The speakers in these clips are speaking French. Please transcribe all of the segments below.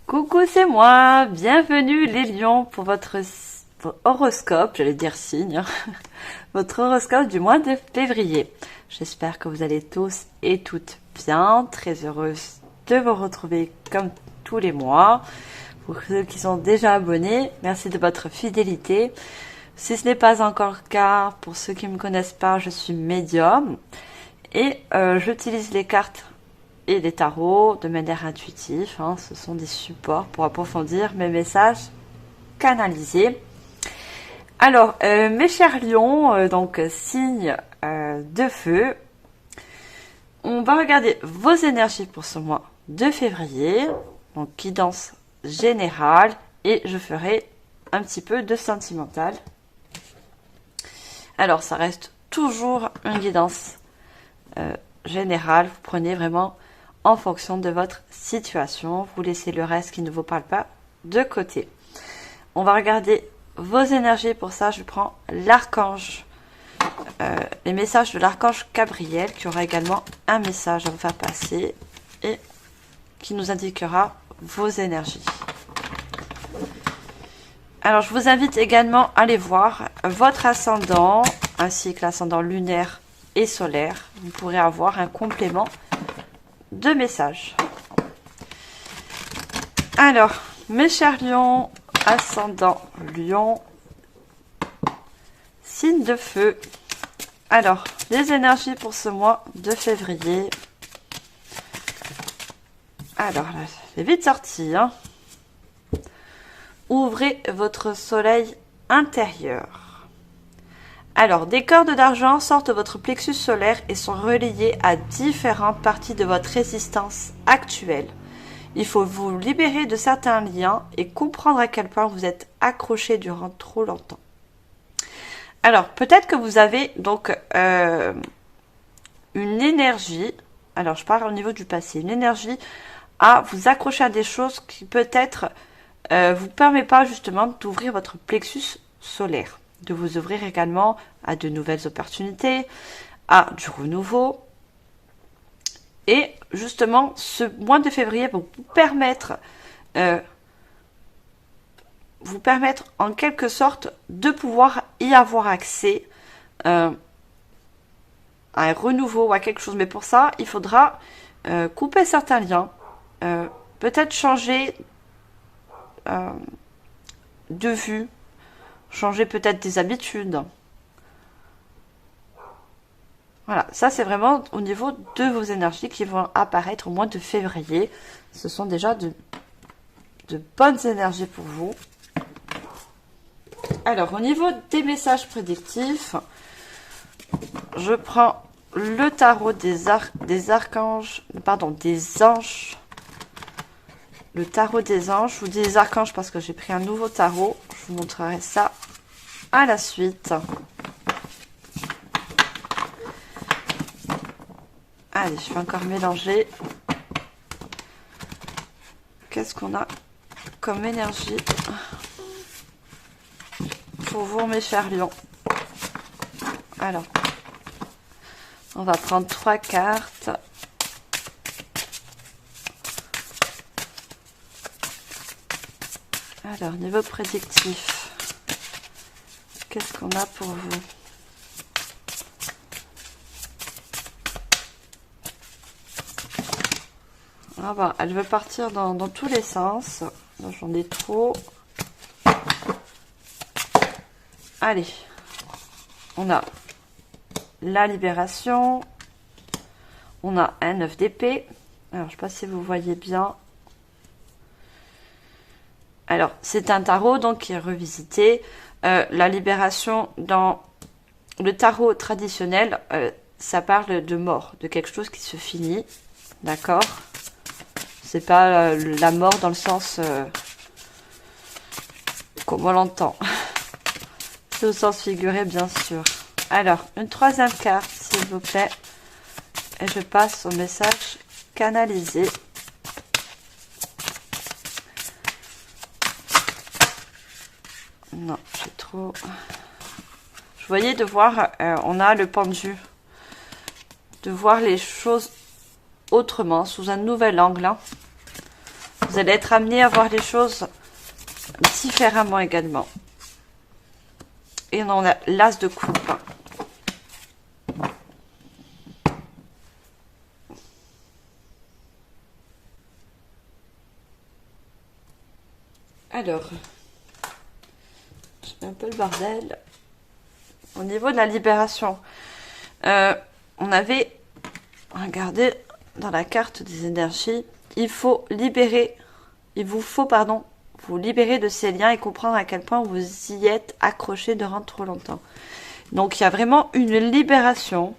Coucou, c'est moi. Bienvenue les lions pour votre horoscope, j'allais dire signe, votre horoscope du mois de février. J'espère que vous allez tous et toutes bien, très heureuse de vous retrouver comme tous les mois. Pour ceux qui sont déjà abonnés, merci de votre fidélité. Si ce n'est pas encore le cas, pour ceux qui ne me connaissent pas, je suis médium et j'utilise les cartes et les tarots de manière intuitive. Ce sont des supports pour approfondir mes messages canalisés. Alors, mes chers lions, donc signe de feu, on va regarder vos énergies pour ce mois de février, donc guidance générale, et je ferai un petit peu de sentimental. Alors, ça reste toujours une guidance générale, vous prenez vraiment en fonction de votre situation, vous laissez le reste qui ne vous parle pas de côté. On va regarder vos énergies. Pour ça, je prends l'archange, les messages de l'archange Gabriel, qui aura également un message à vous faire passer et qui nous indiquera vos énergies. Alors, je vous invite également à aller voir votre ascendant, ainsi que l'ascendant lunaire et solaire. Vous pourrez avoir un complément de messages. Alors, mes chers lions, ascendant lion, signe de feu. Alors, les énergies pour ce mois de février. Alors, là, c'est vite sorti, hein. Ouvrez votre soleil intérieur. Alors, des cordes d'argent sortent de votre plexus solaire et sont relayées à différentes parties de votre résistance actuelle. Il faut vous libérer de certains liens et comprendre à quel point vous êtes accroché durant trop longtemps. Alors, peut-être que vous avez donc une énergie, alors je parle au niveau du passé, une énergie à vous accrocher à des choses qui peut-être vous permet pas justement d'ouvrir votre plexus solaire, de vous ouvrir également à de nouvelles opportunités, à du renouveau. Et justement, ce mois de février va vous permettre en quelque sorte de pouvoir y avoir accès à un renouveau ou à quelque chose. Mais pour ça, il faudra couper certains liens, peut-être changer de vue, changer peut-être des habitudes. Voilà, ça c'est vraiment au niveau de vos énergies qui vont apparaître au mois de février. Ce sont déjà de bonnes énergies pour vous. Alors, au niveau des messages prédictifs, je prends le tarot des archanges, pardon, des anges. Le tarot des anges, je vous dis les archanges parce que j'ai pris un nouveau tarot. Je vous montrerai ça à la suite. Allez, je vais encore mélanger. Qu'est-ce qu'on a comme énergie pour vous, mes chers lions? Alors, on va prendre 3 cartes. Alors, niveau prédictif, qu'est-ce qu'on a pour vous? Ah bah, elle veut partir dans tous les sens. J'en ai trop. Allez, on a la libération. On a un 9 d'épée. Alors, je ne sais pas si vous voyez bien. Alors, c'est un tarot donc qui est revisité. La libération dans le tarot traditionnel, ça parle de mort, de quelque chose qui se finit. D'accord? C'est pas la mort dans le sens comme on l'entend. C'est au sens figuré, bien sûr. Alors, une troisième carte, s'il vous plaît. Et je passe au message canalisé. Non, j'ai trop... Je voyais de voir, on a le pendu. De voir les choses autrement, sous un nouvel angle. Hein. Vous allez être amené à voir les choses différemment également. Et on a l'as de coupe. Alors, je mets un peu le bordel. Au niveau de la libération, on avait regardé dans la carte des énergies, il faut libérer, il vous faut, pardon, vous libérer de ces liens et comprendre à quel point vous y êtes accroché durant trop longtemps. Donc, il y a vraiment une libération.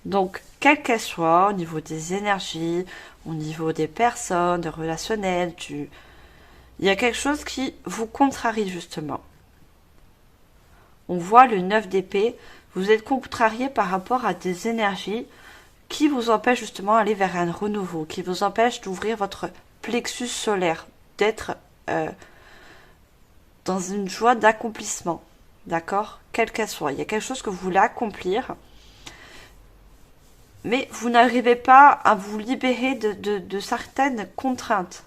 Donc, quelle qu'elle soit, au niveau des énergies, au niveau des personnes, relationnelles, il y a quelque chose qui vous contrarie justement. On voit le 9 d'épée, vous êtes contrarié par rapport à des énergies qui vous empêchent justement d'aller vers un renouveau, qui vous empêchent d'ouvrir votre plexus solaire, d'être dans une joie d'accomplissement, d'accord? Quelle qu'elle soit, il y a quelque chose que vous voulez accomplir, mais vous n'arrivez pas à vous libérer de certaines contraintes,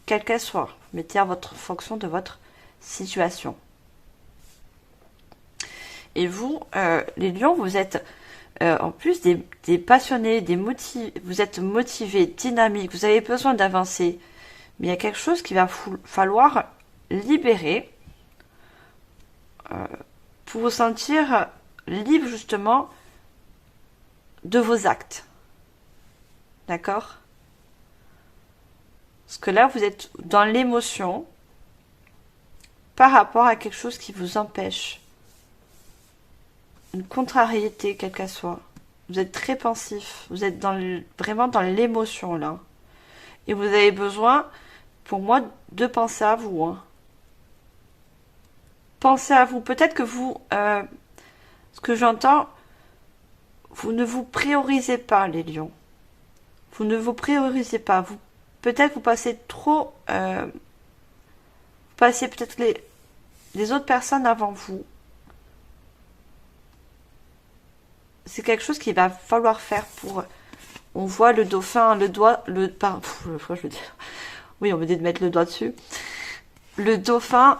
quelles qu'elles soient. Mettez à votre fonction de votre situation. Et vous, les lions, vous êtes en plus des passionnés, vous êtes motivés, dynamiques, vous avez besoin d'avancer. Mais il y a quelque chose qu'il va falloir libérer pour vous sentir libre justement de vos actes. D'accord? Parce que là, vous êtes dans l'émotion par rapport à quelque chose qui vous empêche. Une contrariété, quelle qu'elle soit. Vous êtes très pensif. Vous êtes vraiment dans l'émotion, là. Et vous avez besoin, pour moi, de penser à vous. Hein. Pensez à vous. Peut-être que vous, ce que j'entends, vous ne vous priorisez pas, les lions. Vous ne vous priorisez pas. Peut-être vous passez trop... vous passez peut-être les autres personnes avant vous. C'est quelque chose qu'il va falloir faire pour... On voit le dauphin, oui, on me dit de mettre le doigt dessus. Le dauphin,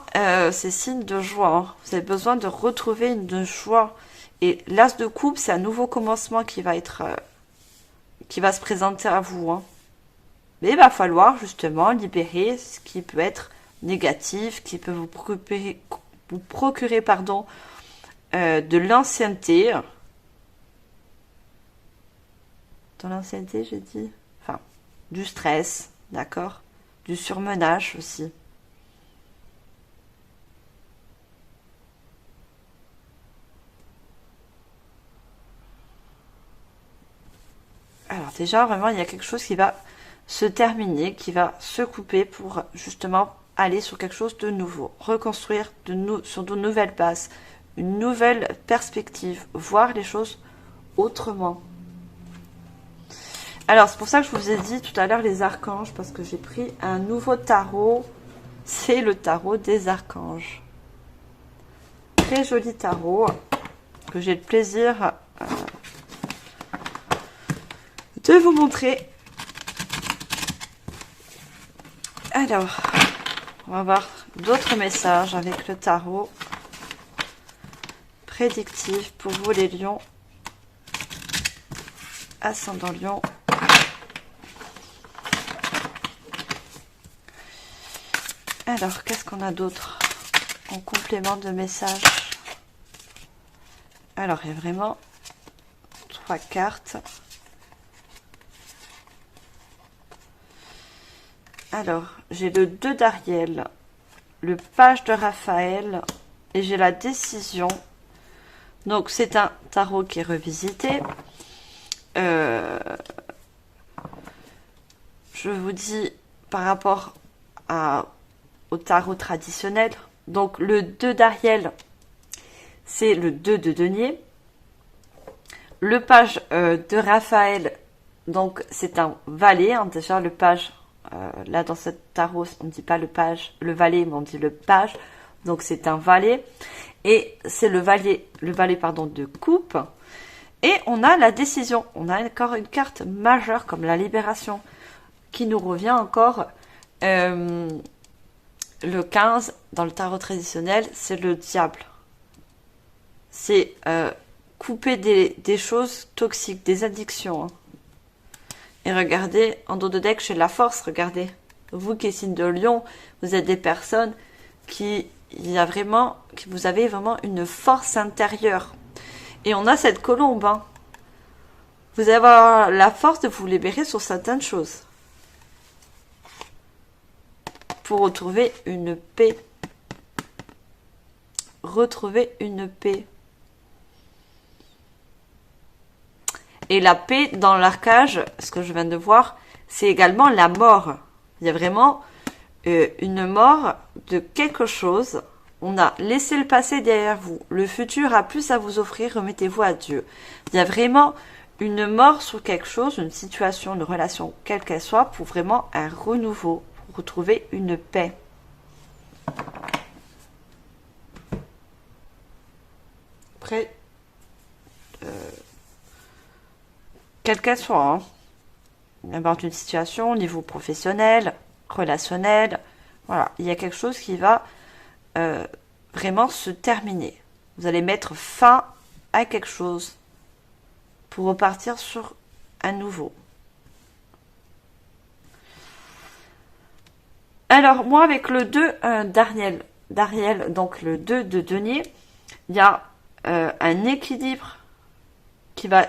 c'est signe de joie. Hein. Vous avez besoin de retrouver une joie. Et l'as de coupe, c'est un nouveau commencement qui va se présenter à vous. Hein. Mais il va falloir justement libérer ce qui peut être négatif, qui peut vous procurer de l'ancienneté. Dans l'ancienneté, j'ai dit. Enfin, du stress, d'accord? Du surmenage aussi. Alors déjà, vraiment, il y a quelque chose qui va se terminer, qui va se couper pour justement aller sur quelque chose de nouveau. Reconstruire sur de nouvelles bases, une nouvelle perspective, voir les choses autrement. Alors, c'est pour ça que je vous ai dit tout à l'heure les archanges, parce que j'ai pris un nouveau tarot. C'est le tarot des archanges. Très joli tarot, que j'ai le plaisir de vous montrer. Alors, on va voir d'autres messages avec le tarot prédictif pour vous les lions. Ascendant lion. Alors, qu'est-ce qu'on a d'autre en complément de message? Alors, il y a vraiment 3 cartes. Alors, j'ai le 2 d'Ariel, le page de Raphaël et j'ai la décision. Donc, c'est un tarot qui est revisité. Je vous dis par rapport au tarot traditionnel. Donc, le 2 d'Ariel, c'est le 2 de denier. Le page de Raphaël, donc, c'est un valet. Hein, déjà, le page... là dans ce tarot on ne dit pas le valet, mais on dit le page, donc c'est un valet et c'est le valet de coupe. Et on a la décision, on a encore une carte majeure comme la libération qui nous revient encore le 15, dans le tarot traditionnel, c'est le diable. C'est couper des choses toxiques, des addictions. Hein. Et regardez, en dos de deck, chez la force, regardez. Vous qui êtes signe de Lion, vous êtes des personnes qui vous avez vraiment une force intérieure. Et on a cette colombe. Hein. Vous allez avoir la force de vous libérer sur certaines choses. Pour retrouver une paix. Retrouver une paix. Et la paix dans l'arcage, ce que je viens de voir, c'est également la mort. Il y a vraiment une mort de quelque chose. On a laissé le passé derrière vous. Le futur a plus à vous offrir, remettez-vous à Dieu. Il y a vraiment une mort sur quelque chose, une situation, une relation, quelle qu'elle soit, pour vraiment un renouveau, pour retrouver une paix. Après, quelle qu'elle soit, hein. N'importe une situation au niveau professionnel, relationnel, voilà, il y a quelque chose qui va vraiment se terminer. Vous allez mettre fin à quelque chose pour repartir sur un nouveau. Alors, moi, avec le 2 d'Ariel, donc le 2 de denier, il y a un équilibre qui va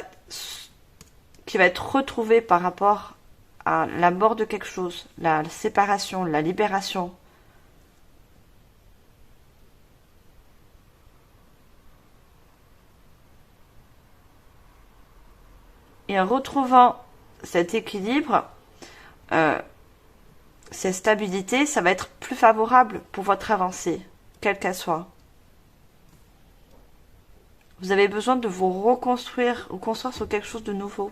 être retrouvé par rapport à la mort de quelque chose, la séparation, la libération. Et en retrouvant cet équilibre, cette stabilité, ça va être plus favorable pour votre avancée, quelle qu'elle soit. Vous avez besoin de vous reconstruire ou construire sur quelque chose de nouveau.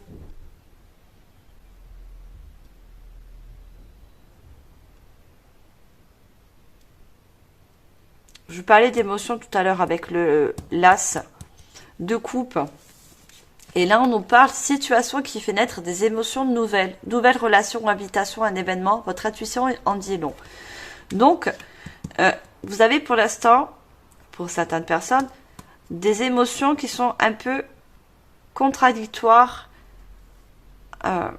Je parlais d'émotions tout à l'heure avec le l'as de coupe. Et là, on nous parle situation qui fait naître des émotions nouvelles. Nouvelles relations, habitation, un événement. Votre intuition en dit long. Donc, vous avez pour l'instant, pour certaines personnes, des émotions qui sont un peu contradictoires dans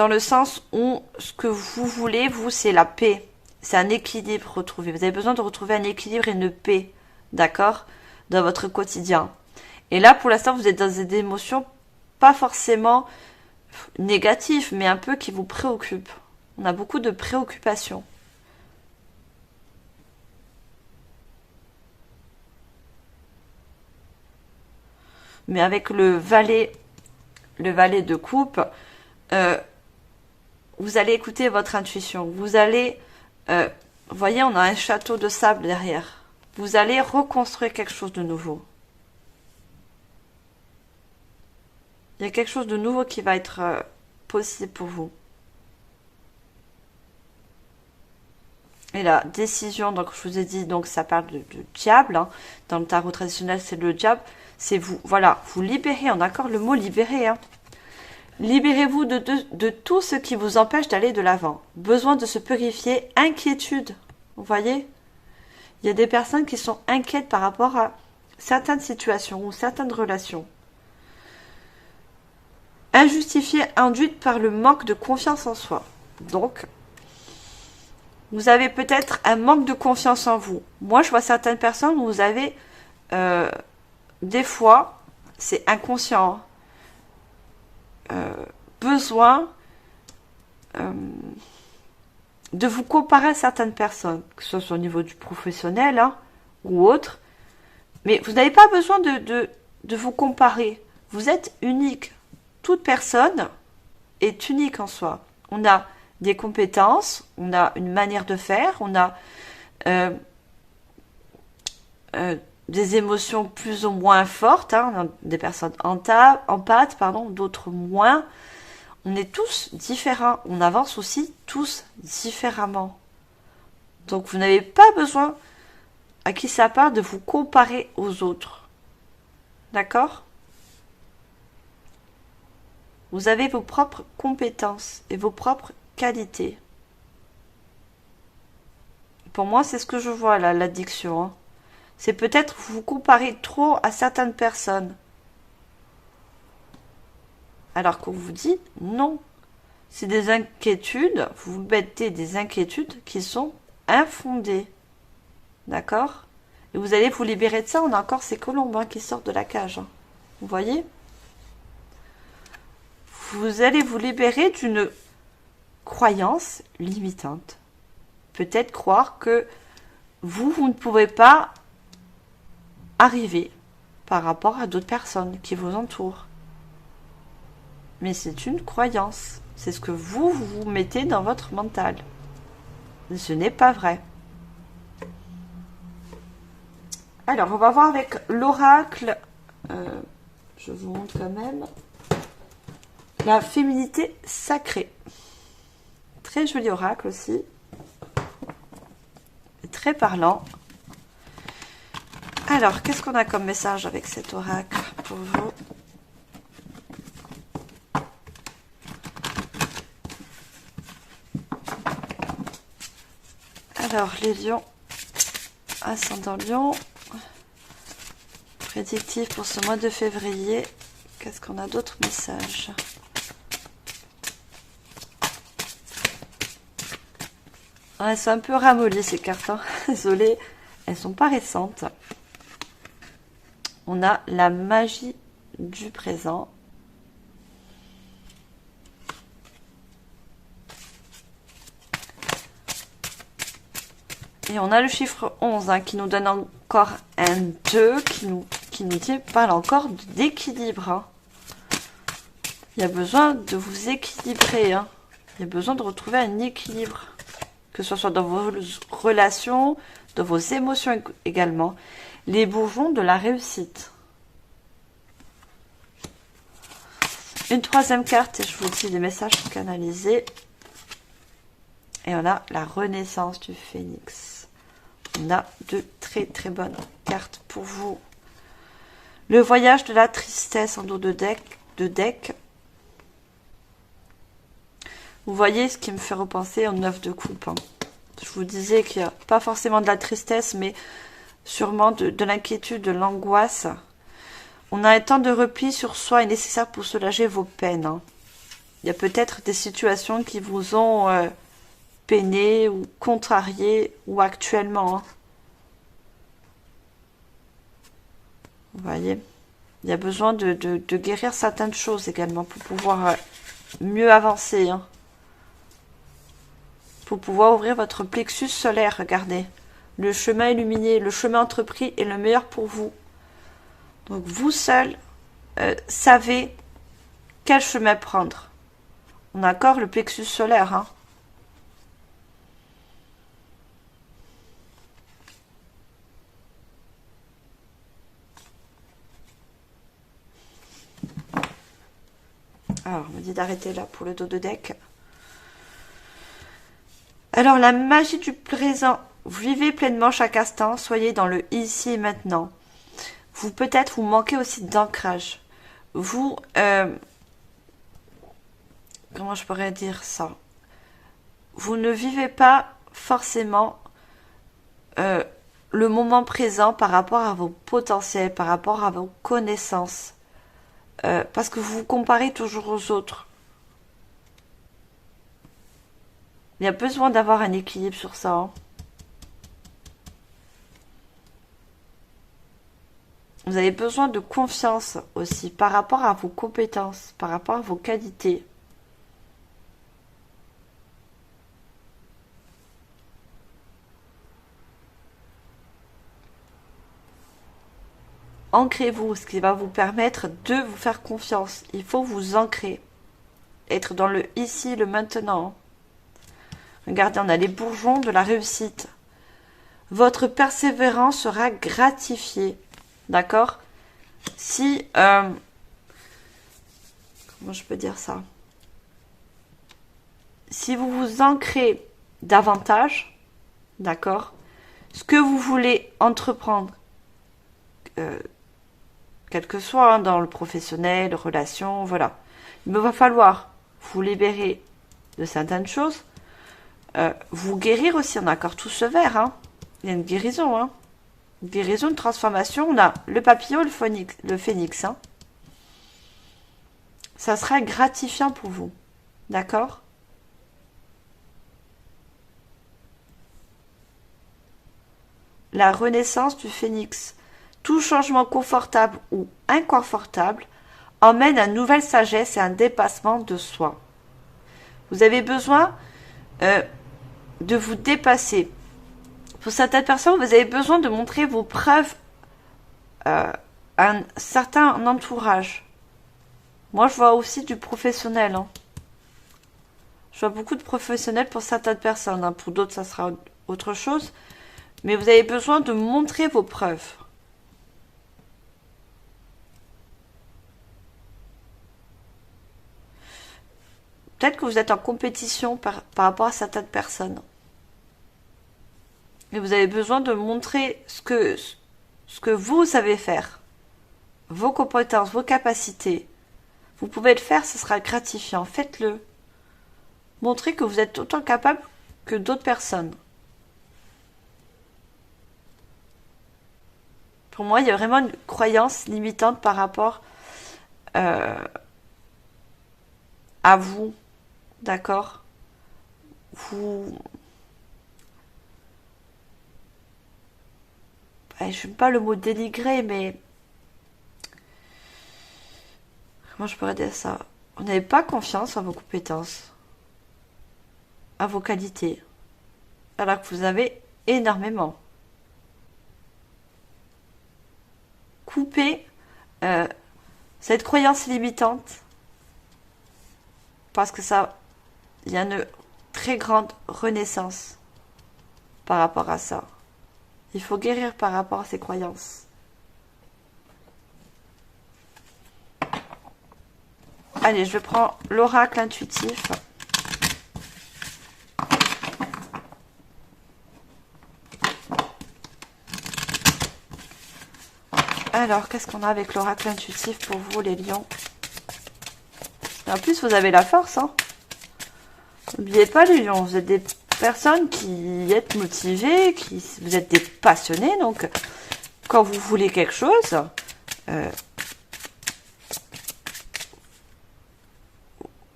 le sens où ce que vous voulez, vous, c'est la paix. C'est un équilibre retrouvé. Vous avez besoin de retrouver un équilibre et une paix, d'accord, dans votre quotidien. Et là, pour l'instant, vous êtes dans des émotions pas forcément négatives, mais un peu qui vous préoccupent. On a beaucoup de préoccupations. Mais avec le valet de coupe, vous allez écouter votre intuition. Vous allez, vous voyez, on a un château de sable derrière. Vous allez reconstruire quelque chose de nouveau. Il y a quelque chose de nouveau qui va être possible pour vous. Et la décision, donc je vous ai dit, donc ça parle de diable. Hein. Dans le tarot traditionnel, c'est le diable. C'est vous, voilà, vous libérez, on accorde le mot libérer. Hein. Libérez-vous de tout ce qui vous empêche d'aller de l'avant. Besoin de se purifier, inquiétude. Vous voyez ? Il y a des personnes qui sont inquiètes par rapport à certaines situations ou certaines relations. Injustifiée, induite par le manque de confiance en soi. Donc, vous avez peut-être un manque de confiance en vous. Moi, je vois certaines personnes où vous avez, des fois, c'est inconscient, besoin de vous comparer à certaines personnes, que ce soit au niveau du professionnel hein, ou autre. Mais vous n'avez pas besoin de vous comparer. Vous êtes unique. Toute personne est unique en soi. On a des compétences, on a une manière de faire, on a des émotions plus ou moins fortes, hein, on a des personnes empathes, d'autres moins. On est tous différents, on avance aussi tous différemment. Donc vous n'avez pas besoin, à qui ça part, de vous comparer aux autres. D'accord ? Vous avez vos propres compétences et vos propres qualités. Pour moi, c'est ce que je vois là, l'addiction. Hein. C'est peut-être vous comparer trop à certaines personnes. Alors qu'on vous dit non. C'est des inquiétudes, vous mettez des inquiétudes qui sont infondées. D'accord? Et vous allez vous libérer de ça. On a encore ces colombes hein, qui sortent de la cage. Hein. Vous voyez? Vous allez vous libérer d'une croyance limitante. Peut-être croire que vous ne pouvez pas arriver par rapport à d'autres personnes qui vous entourent. Mais c'est une croyance. C'est ce que vous mettez dans votre mental. Ce n'est pas vrai. Alors, on va voir avec l'oracle. Je vous montre quand même. La féminité sacrée. Très joli oracle aussi. Très parlant. Alors, qu'est-ce qu'on a comme message avec cet oracle pour vous? Alors, les lions, ascendant lion, prédictif pour ce mois de février. Qu'est-ce qu'on a d'autres messages? Elles sont un peu ramollies ces cartes, hein. Désolée, elles sont pas récentes. On a la magie du présent. Et on a le chiffre 11 hein, qui nous donne encore un 2, qui nous parle encore d'équilibre. Hein. Il y a besoin de vous équilibrer. Hein. Il y a besoin de retrouver un équilibre. Que ce soit dans vos relations, dans vos émotions également. Les bourgeons de la réussite. Une troisième carte, et je vous dis les messages canalisés. Et on a la renaissance du phénix. On a de très très bonnes cartes pour vous. Le voyage de la tristesse en dos de deck. Vous voyez ce qui me fait repenser au 9 de coupe. Hein. Je vous disais qu'il n'y a pas forcément de la tristesse, mais sûrement de l'inquiétude, de l'angoisse. On a un temps de repli sur soi est nécessaire pour soulager vos peines. Hein. Il y a peut-être des situations qui vous ont peiné ou contrarié ou actuellement. Hein. Vous voyez, il y a besoin de guérir certaines choses également pour pouvoir mieux avancer. Hein. Pour pouvoir ouvrir votre plexus solaire, regardez. Le chemin illuminé, le chemin entrepris est le meilleur pour vous. Donc vous seul savez quel chemin prendre. On a encore le plexus solaire. Hein. Alors, on me dit d'arrêter là pour le dos de deck. Alors, la magie du présent. Vivez pleinement chaque instant. Soyez dans le ici et maintenant. Vous, peut-être, vous manquez aussi d'ancrage. Vous, comment je pourrais dire ça? Vous ne vivez pas forcément le moment présent par rapport à vos potentiels, par rapport à vos connaissances. Parce que vous vous comparez toujours aux autres. Il y a besoin d'avoir un équilibre sur ça. Hein. Vous avez besoin de confiance aussi par rapport à vos compétences, par rapport à vos qualités. Ancrez-vous, ce qui va vous permettre de vous faire confiance. Il faut vous ancrer. Être dans le ici, le maintenant. Regardez, on a les bourgeons de la réussite. Votre persévérance sera gratifiée. D'accord? Si... comment je peux dire ça? Si vous vous ancrez davantage, d'accord? Ce que vous voulez entreprendre, quel que soit, hein, dans le professionnel, relation, voilà. Il me va falloir vous libérer de certaines choses, vous guérir aussi. On a encore tout ce vert, hein. Il y a une guérison, hein. Une guérison, une transformation. On a le papillon, le phénix, hein. Ça sera gratifiant pour vous. D'accord? La renaissance du phénix. Tout changement confortable ou inconfortable emmène à une nouvelle sagesse et un dépassement de soi. Vous avez besoin de vous dépasser. Pour certaines personnes, vous avez besoin de montrer vos preuves à un certain entourage. Moi, je vois aussi du professionnel. Hein. Je vois beaucoup de professionnels pour certaines personnes. Hein. Pour d'autres, ça sera autre chose. Mais vous avez besoin de montrer vos preuves. Peut-être que vous êtes en compétition par rapport à certaines personnes. Et vous avez besoin de montrer ce que vous savez faire. Vos compétences, vos capacités. Vous pouvez le faire, ce sera gratifiant. Faites-le. Montrez que vous êtes autant capable que d'autres personnes. Pour moi, il y a vraiment une croyance limitante par rapport à vous. D'accord? Je n'aime pas le mot dénigrer, mais comment je pourrais dire ça? Vous n'avez pas confiance en vos compétences, à vos qualités, alors que vous avez énormément. Coupez cette croyance limitante, parce que ça, il y a une très grande renaissance par rapport à ça. Il faut guérir par rapport à ces croyances. Allez, je prends l'oracle intuitif. Alors, qu'est-ce qu'on a avec l'oracle intuitif pour vous, les lions? En plus, vous avez la force, hein. N'oubliez pas, les lions, vous êtes des personnes qui êtes motivées, vous êtes des passionnés, donc quand vous voulez quelque chose,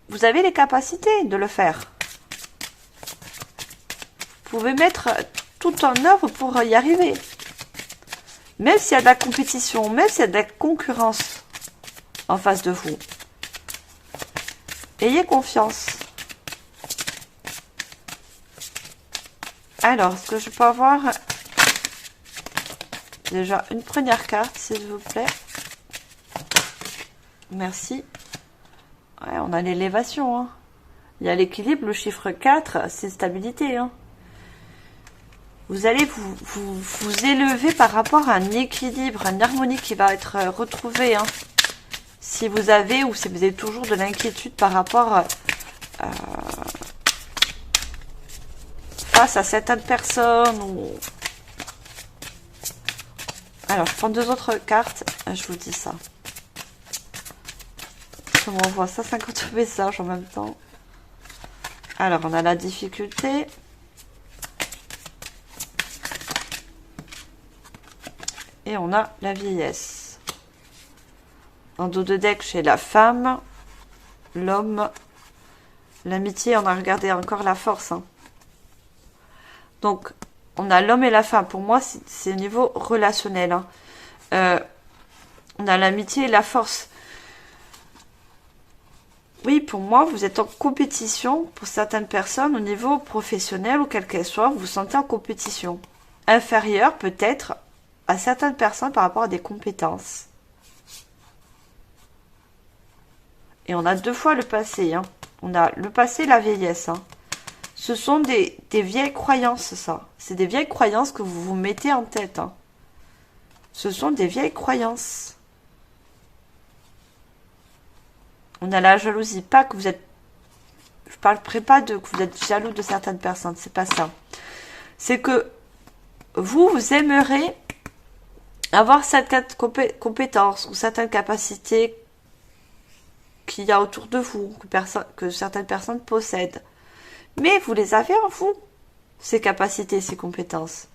vous avez les capacités de le faire. Vous pouvez mettre tout en œuvre pour y arriver. Même s'il y a de la compétition, même s'il y a de la concurrence en face de vous. Ayez confiance. Alors, est-ce que je peux avoir déjà une première carte, s'il vous plaît? Merci. Ouais, on a l'élévation. Hein. Il y a l'équilibre, le chiffre 4, c'est stabilité. Hein. Vous allez vous élever par rapport à un équilibre, une harmonie qui va être retrouvée. Hein. Si vous avez ou si vous avez toujours de l'inquiétude par rapport face à certaines personnes. Alors, je prends deux autres cartes, je vous dis ça. Je m'envoie 150 messages en même temps. Alors, on a la difficulté. Et on a la vieillesse. En dos de deck, chez la femme, l'homme, l'amitié, on a regardé encore la force. Hein. Donc, on a l'homme et la femme. Pour moi, c'est au niveau relationnel. Hein. On a l'amitié et la force. Oui, pour moi, vous êtes en compétition pour certaines personnes au niveau professionnel ou quelle qu'elle soit. Vous vous sentez en compétition. Inférieure peut-être à certaines personnes par rapport à des compétences. Et on a deux fois le passé. Hein. On a le passé et la vieillesse. Hein. Ce sont des vieilles croyances, ça. C'est des vieilles croyances que vous vous mettez en tête. Hein. Ce sont des vieilles croyances. On a la jalousie. Pas que vous êtes... Je ne parlerai pas de que vous êtes jaloux de certaines personnes. C'est pas ça. C'est que vous aimerez avoir certaines compétences ou certaines capacités qu'il y a autour de vous, que certaines personnes possèdent. Mais vous les avez en vous, ces capacités, ces compétences.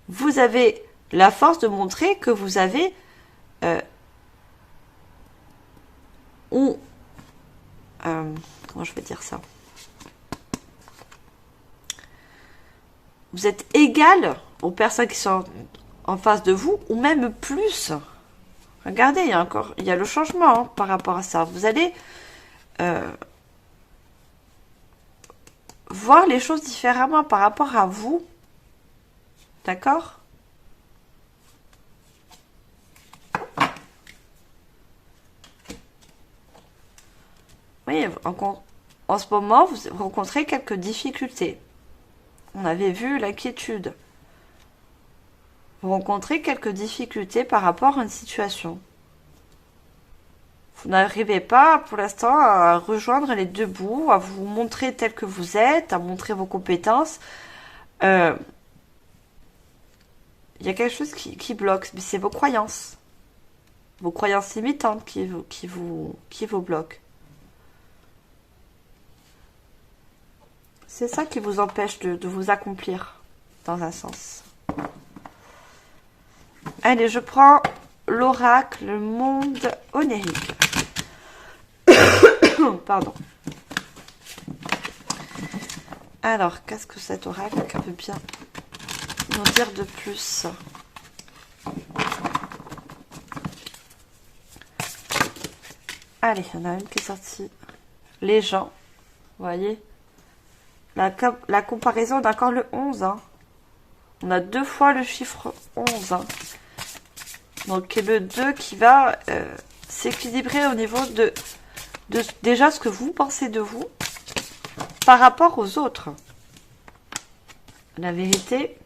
Vous avez la force de montrer que vous avez comment je vais dire ça? Vous êtes égal aux personnes qui sont en face de vous, ou même plus. Regardez, il y a le changement par rapport à ça. Vous allez voir les choses différemment par rapport à vous. D'accord? Oui, en ce moment, vous rencontrez quelques difficultés. On avait vu l'inquiétude. Vous rencontrez quelques difficultés par rapport à une situation. Vous n'arrivez pas, pour l'instant, à rejoindre les deux bouts, à vous montrer tel que vous êtes, à montrer vos compétences. Il y a quelque chose qui bloque, mais c'est vos croyances limitantes qui vous bloquent. C'est ça qui vous empêche de vous accomplir, dans un sens. Allez, je prends l'oracle, le monde onirique. Pardon. Alors, qu'est-ce que cet oracle veut bien nous dire de plus? Allez, il y en a une qui est sortie. Les gens, vous voyez? La comparaison d'accord le 11. Hein. On a 2 fois le chiffre 11. Hein. Donc, le 2 qui va s'équilibrer au niveau de déjà ce que vous pensez de vous par rapport aux autres. La vérité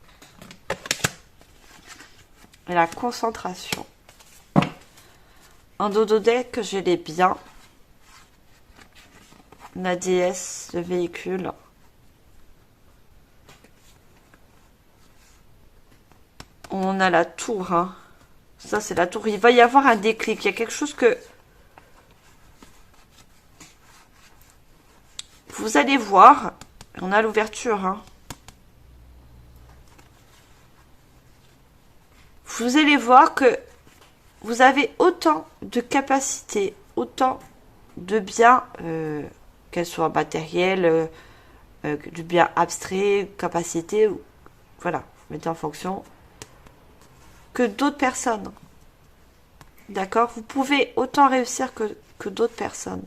et la concentration. En dodo deck, j'ai les biens. La déesse, le véhicule. On a la tour. Hein. Ça, c'est la tour. Il va y avoir un déclic. Il y a quelque chose que vous allez voir. On a l'ouverture. Hein. Vous allez voir que vous avez autant de capacités, autant de biens, qu'elles soient matérielles, du bien abstrait, capacité, voilà, vous mettez en fonction, que d'autres personnes. D'accord? Vous pouvez autant réussir que d'autres personnes.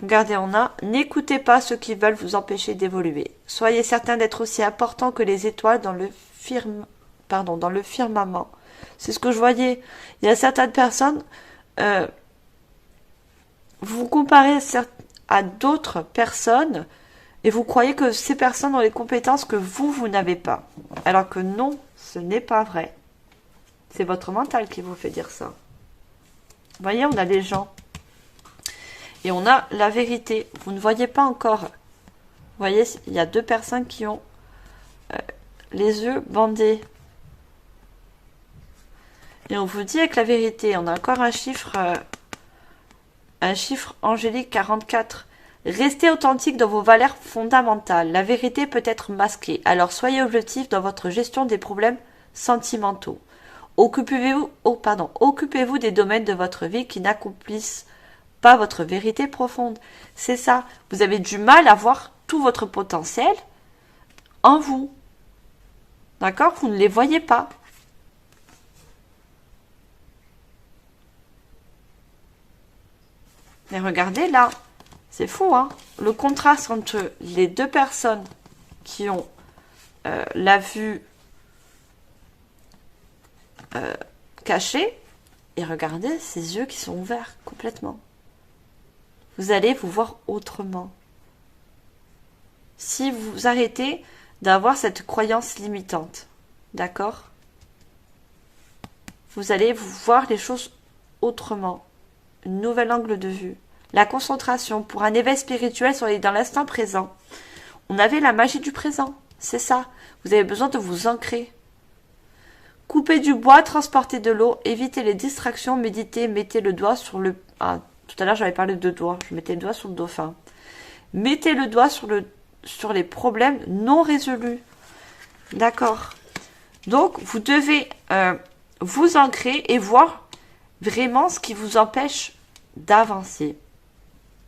Regardez, on a « N'écoutez pas ceux qui veulent vous empêcher d'évoluer. Soyez certain d'être aussi important que les étoiles dans le firmament. » C'est ce que je voyais. Il y a certaines personnes, vous vous comparez à d'autres personnes et vous croyez que ces personnes ont les compétences que vous n'avez pas. Alors que non, ce n'est pas vrai. C'est votre mental qui vous fait dire ça. Vous voyez, on a les gens. Et on a la vérité. Vous ne voyez pas encore. Vous voyez, il y a 2 personnes qui ont les yeux bandés. Et on vous dit avec la vérité. On a encore un chiffre angélique 44. Restez authentique dans vos valeurs fondamentales. La vérité peut être masquée. Alors soyez objectif dans votre gestion des problèmes sentimentaux. Occupez-vous des domaines de votre vie qui n'accomplissent pas votre vérité profonde. C'est ça. Vous avez du mal à voir tout votre potentiel en vous. D'accord? Vous ne les voyez pas. Mais regardez là. C'est fou, hein? Le contraste entre les 2 personnes qui ont la vue cachée et regardez ces yeux qui sont ouverts complètement. Vous allez vous voir autrement. Si vous arrêtez d'avoir cette croyance limitante, d'accord? Vous allez vous voir les choses autrement, un nouvel angle de vue. La concentration pour un éveil spirituel, soyez dans l'instant présent. On avait la magie du présent, c'est ça. Vous avez besoin de vous ancrer. Coupez du bois, transportez de l'eau, évitez les distractions, méditez, mettez le doigt sur le... Ah, tout à l'heure j'avais parlé de doigt, je mettais le doigt sur le dauphin. Mettez le doigt sur les problèmes non résolus. D'accord. Donc, vous devez vous ancrer et voir vraiment ce qui vous empêche d'avancer.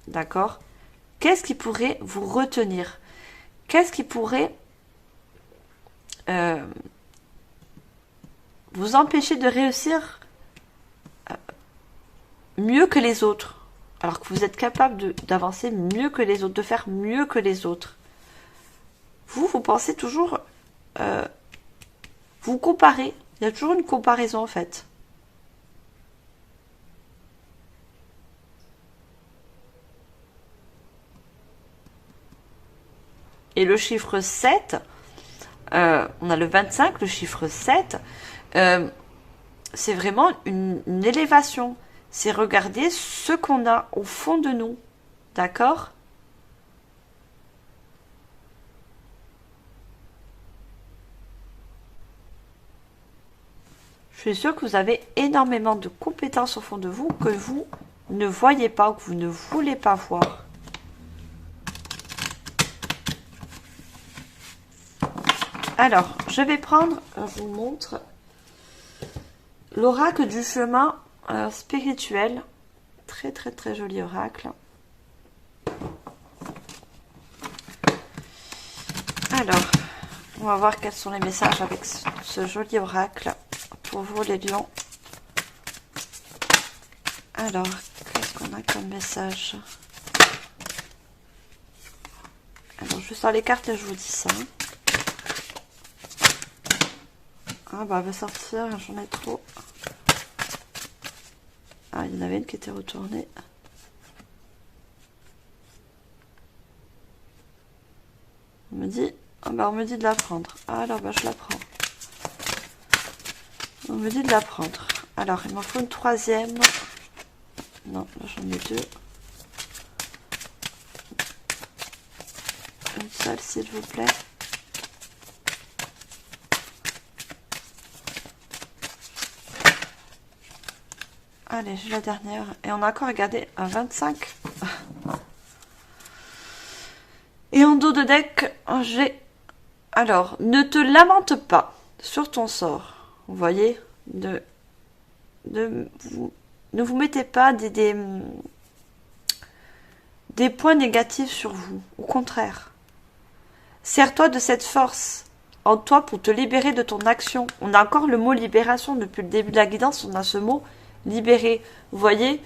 D'accord? Qu'est-ce qui pourrait vous retenir? Qu'est-ce qui pourrait vous empêcher de réussir mieux que les autres? Alors que vous êtes capable d'avancer mieux que les autres, de faire mieux que les autres. Vous pensez toujours... vous comparez. Il y a toujours une comparaison en fait. Et le chiffre 7, on a le 25, le chiffre 7, c'est vraiment une élévation. C'est regarder ce qu'on a au fond de nous. D'accord? Je suis sûre que vous avez énormément de compétences au fond de vous que vous ne voyez pas ou que vous ne voulez pas voir. Alors, je vais prendre, je vous montre, l'oracle du chemin spirituel. Très très très joli oracle. Alors, on va voir quels sont les messages avec ce joli oracle pour vous les lions. Alors, qu'est-ce qu'on a comme message? Alors, je sors les cartes et je vous dis ça. Ah bah, elle va sortir, j'en ai trop. Ah, il y en avait une qui était retournée. On me dit, ah bah, on me dit de la prendre. Ah, alors bah, je la prends. On me dit de la prendre. Alors, il m'en faut une troisième. Non, là j'en ai deux. Une seule, s'il vous plaît. Allez, j'ai la dernière. Et on a encore regardé un 25. Et en dos de deck, j'ai... Alors, ne te lamente pas sur ton sort. Vous voyez, ne vous mettez pas des points négatifs sur vous. Au contraire. Sers-toi de cette force en toi pour te libérer de ton action. On a encore le mot libération. Depuis le début de la guidance, on a ce mot libérer. Vous voyez,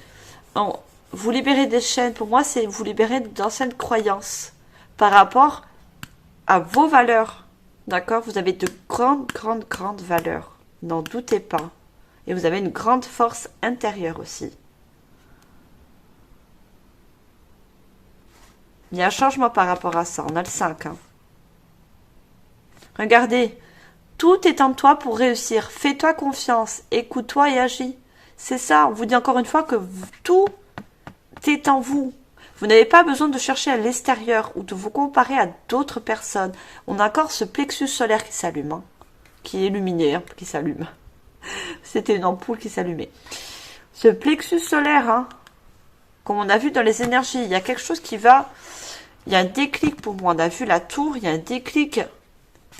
vous libérez des chaînes. Pour moi, c'est vous libérer d'anciennes croyances par rapport à vos valeurs. D'accord? Vous avez de grandes valeurs. N'en doutez pas. Et vous avez une grande force intérieure aussi. Il y a un changement par rapport à ça. On a le 5. Hein. Regardez. Tout est en toi pour réussir. Fais-toi confiance. Écoute-toi et agis. C'est ça. On vous dit encore une fois que tout est en vous. Vous n'avez pas besoin de chercher à l'extérieur ou de vous comparer à d'autres personnes. On a encore ce plexus solaire qui s'allume. Hein, qui est illuminé, hein, qui s'allume. C'était une ampoule qui s'allumait. Ce plexus solaire, hein, comme on a vu dans les énergies, il y a quelque chose qui va... Il y a un déclic pour moi. On a vu la tour, il y a un déclic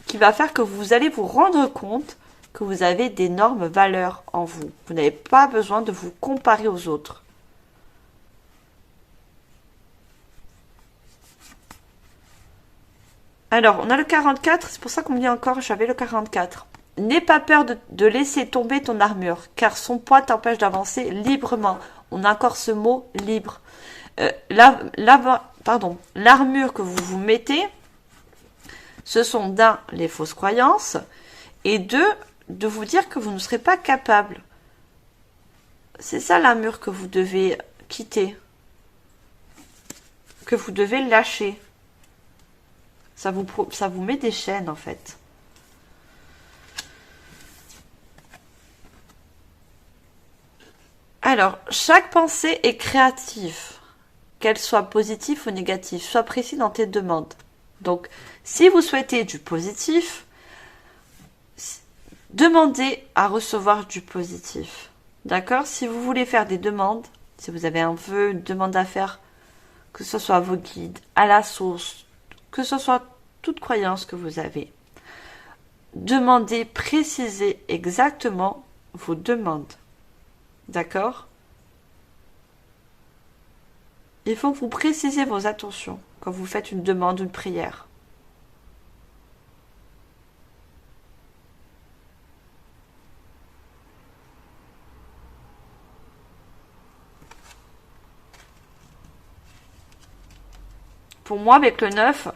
qui va faire que vous allez vous rendre compte que vous avez d'énormes valeurs en vous. Vous n'avez pas besoin de vous comparer aux autres. Alors, on a le 44, c'est pour ça qu'on me dit encore, j'avais le 44. N'aie pas peur de laisser tomber ton armure, car son poids t'empêche d'avancer librement. On a encore ce mot libre. L'armure que vous vous mettez, ce sont d'un, les fausses croyances, et deux, de vous dire que vous ne serez pas capable. C'est ça l'armure que vous devez quitter, que vous devez lâcher. Ça vous met des chaînes en fait. Alors, chaque pensée est créative, qu'elle soit positive ou négative. Sois précis dans tes demandes. Donc, si vous souhaitez du positif, Demandez à recevoir du positif. D'accord? Si vous voulez faire des demandes, si vous avez un vœu, une demande à faire, que ce soit à vos guides, à la source, que ce soit toute croyance que vous avez, demandez, précisez exactement vos demandes. D'accord? Il faut que vous précisez vos intentions quand vous faites une demande ou une prière. Pour moi, avec le 9,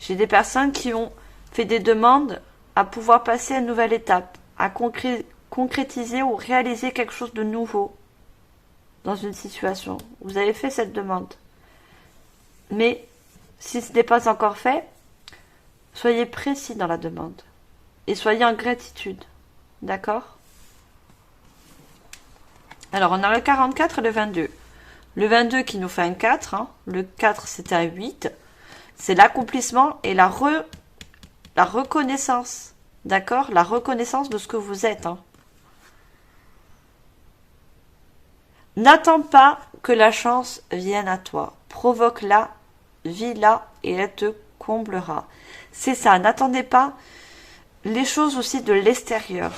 j'ai des personnes qui ont fait des demandes à pouvoir passer à une nouvelle étape, à concrétiser ou réaliser quelque chose de nouveau dans une situation. Vous avez fait cette demande. Mais si ce n'est pas encore fait, soyez précis dans la demande et soyez en gratitude. D'accord? Alors, on a le 44 et le 22. Le 22 qui nous fait un 4, hein. Le 4 c'est un 8. C'est l'accomplissement et la reconnaissance. D'accord? La reconnaissance de ce que vous êtes. Hein. N'attends pas que la chance vienne à toi. Provoque-la, vis-la et elle te comblera. C'est ça, n'attendez pas les choses aussi de l'extérieur.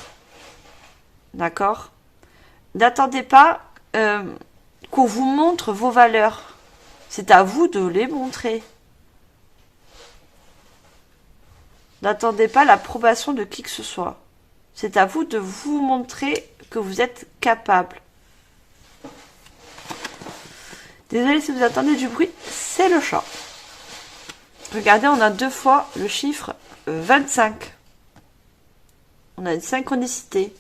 D'accord? N'attendez pas qu'on vous montre vos valeurs. C'est à vous de les montrer. N'attendez pas l'approbation de qui que ce soit. C'est à vous de vous montrer que vous êtes capable. Désolée si vous attendez du bruit, c'est le chat. Regardez, on a 2 fois le chiffre 25. On a une synchronicité.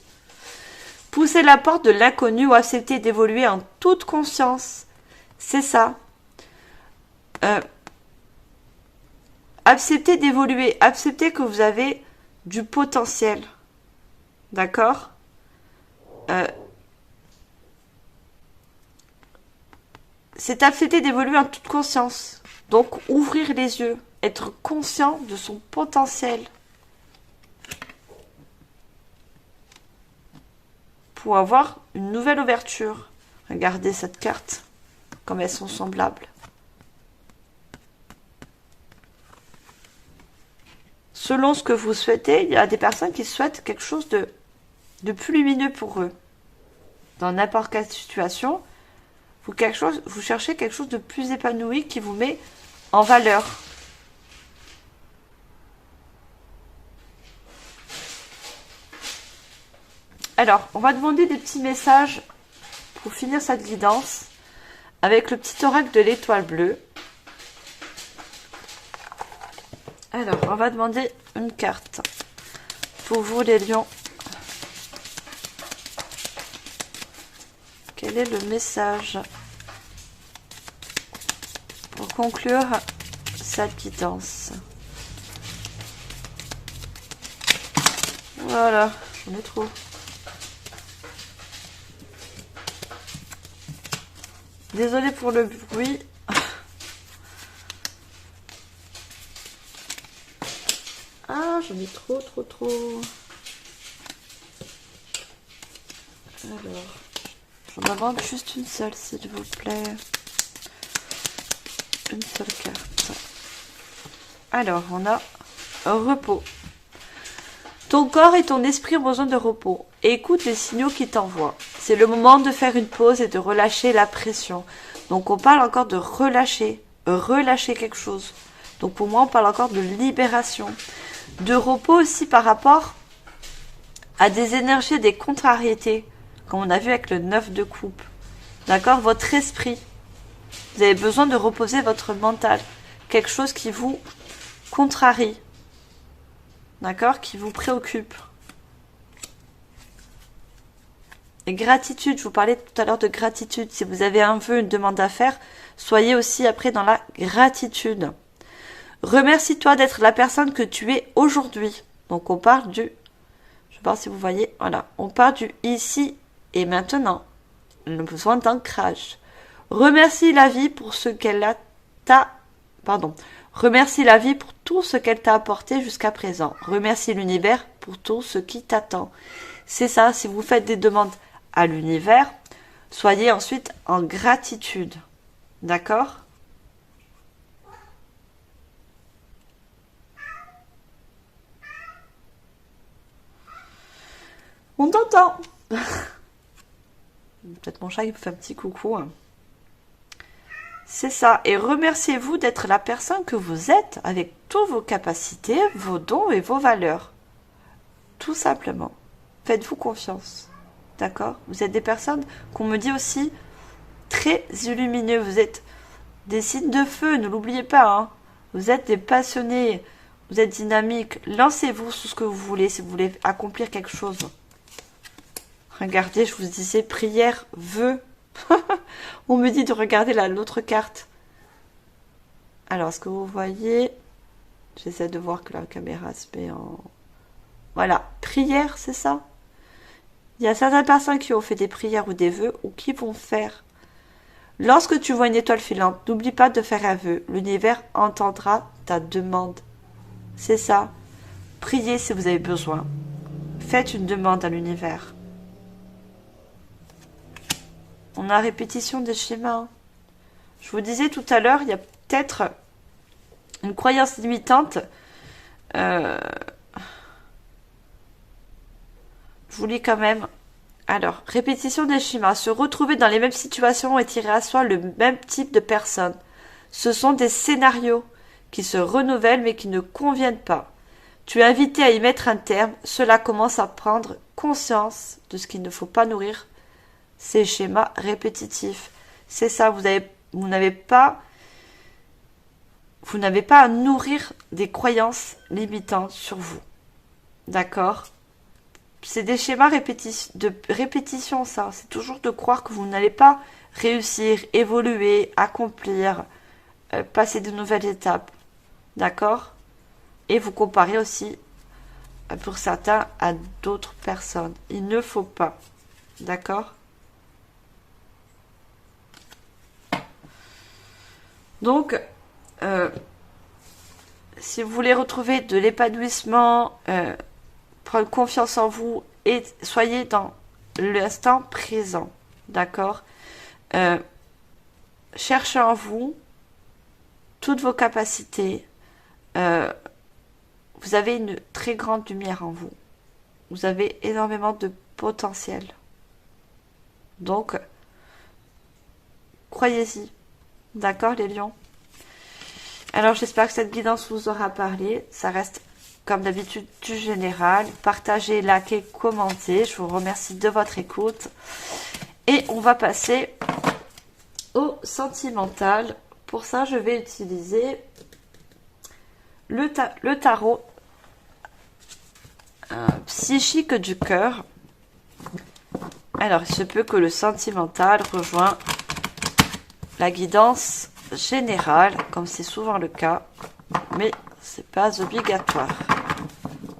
Poussez la porte de l'inconnu ou accepter d'évoluer en toute conscience. C'est ça. Acceptez d'évoluer. Acceptez que vous avez du potentiel. D'accord? C'est accepter d'évoluer en toute conscience. Donc, ouvrir les yeux. Être conscient de son potentiel. Pour avoir une nouvelle ouverture. Regardez cette carte. Comme elles sont semblables. Selon ce que vous souhaitez, il y a des personnes qui souhaitent quelque chose de plus lumineux pour eux. Dans n'importe quelle situation, vous cherchez quelque chose de plus épanoui qui vous met en valeur. Alors, on va demander des petits messages pour finir cette guidance avec le petit oracle de l'étoile bleue. Alors, on va demander une carte pour vous les lions. Quel est le message pour conclure cette guidance? Voilà, j'en ai trop. Désolée pour le bruit. Ah, j'en ai trop. Alors, j'en demande juste une seule, s'il vous plaît. Une seule carte. Alors, on a repos. Ton corps et ton esprit ont besoin de repos. Et écoute les signaux qui t'envoient. C'est le moment de faire une pause et de relâcher la pression. Donc, on parle encore de relâcher quelque chose. Donc, pour moi, on parle encore de libération. De repos aussi par rapport à des énergies, des contrariétés, comme on a vu avec le 9 de coupe. D'accord? Votre esprit. Vous avez besoin de reposer votre mental. Quelque chose qui vous contrarie. D'accord? Qui vous préoccupe. Et gratitude, je vous parlais tout à l'heure de gratitude. Si vous avez un vœu, une demande à faire, soyez aussi après dans la gratitude. Remercie-toi d'être la personne que tu es aujourd'hui. Donc on parle du, je vais voir si vous voyez, voilà, on parle du ici et maintenant. Le besoin d'ancrage. Remercie la vie pour ce qu'elle Remercie la vie pour tout ce qu'elle t'a apporté jusqu'à présent. Remercie l'univers pour tout ce qui t'attend. C'est ça, si vous faites des demandes à l'univers, soyez ensuite en gratitude. D'accord? On t'entend. Peut-être mon chat il me fait un petit coucou. C'est ça. Et remerciez-vous d'être la personne que vous êtes avec toutes vos capacités, vos dons et vos valeurs. Tout simplement. Faites-vous confiance. D'accord? Vous êtes des personnes qu'on me dit aussi très lumineux. Vous êtes des signes de feu, ne l'oubliez pas. Hein. Vous êtes des passionnés. Vous êtes dynamiques. Lancez-vous sur ce que vous voulez si vous voulez accomplir quelque chose. Regardez, je vous disais, prière, vœu. On me dit de regarder l'autre carte. Alors, est-ce que vous voyez? J'essaie de voir que la caméra se met en... Voilà, prière, c'est ça? Il y a certaines personnes qui ont fait des prières ou des vœux ou qui vont faire. Lorsque tu vois une étoile filante, n'oublie pas de faire un vœu. L'univers entendra ta demande. C'est ça. Priez si vous avez besoin. Faites une demande à l'univers. On a répétition des schémas. Je vous disais tout à l'heure, il y a peut-être une croyance limitante. Je vous lis quand même. Alors, répétition des schémas. Se retrouver dans les mêmes situations et tirer à soi le même type de personnes. Ce sont des scénarios qui se renouvellent mais qui ne conviennent pas. Tu es invité à y mettre un terme. Cela commence à prendre conscience de ce qu'il ne faut pas nourrir ces schémas répétitifs. C'est ça, vous n'avez pas à nourrir des croyances limitantes sur vous. D'accord? C'est des schémas de répétition, ça. C'est toujours de croire que vous n'allez pas réussir, évoluer, accomplir, passer de nouvelles étapes. D'accord? Et vous comparez aussi, pour certains, à d'autres personnes. Il ne faut pas. D'accord? Donc, si vous voulez retrouver de l'épanouissement, prendre confiance en vous et soyez dans l'instant présent, d'accord? Cherchez en vous toutes vos capacités. Vous avez une très grande lumière en vous. Vous avez énormément de potentiel. Donc, croyez-y. D'accord, les lions? Alors, j'espère que cette guidance vous aura parlé. Ça reste, comme d'habitude, du général. Partagez, likez, commentez. Je vous remercie de votre écoute. Et on va passer au sentimental. Pour ça, je vais utiliser le tarot psychique du cœur. Alors, il se peut que le sentimental rejoigne la guidance générale, comme c'est souvent le cas, mais c'est pas obligatoire.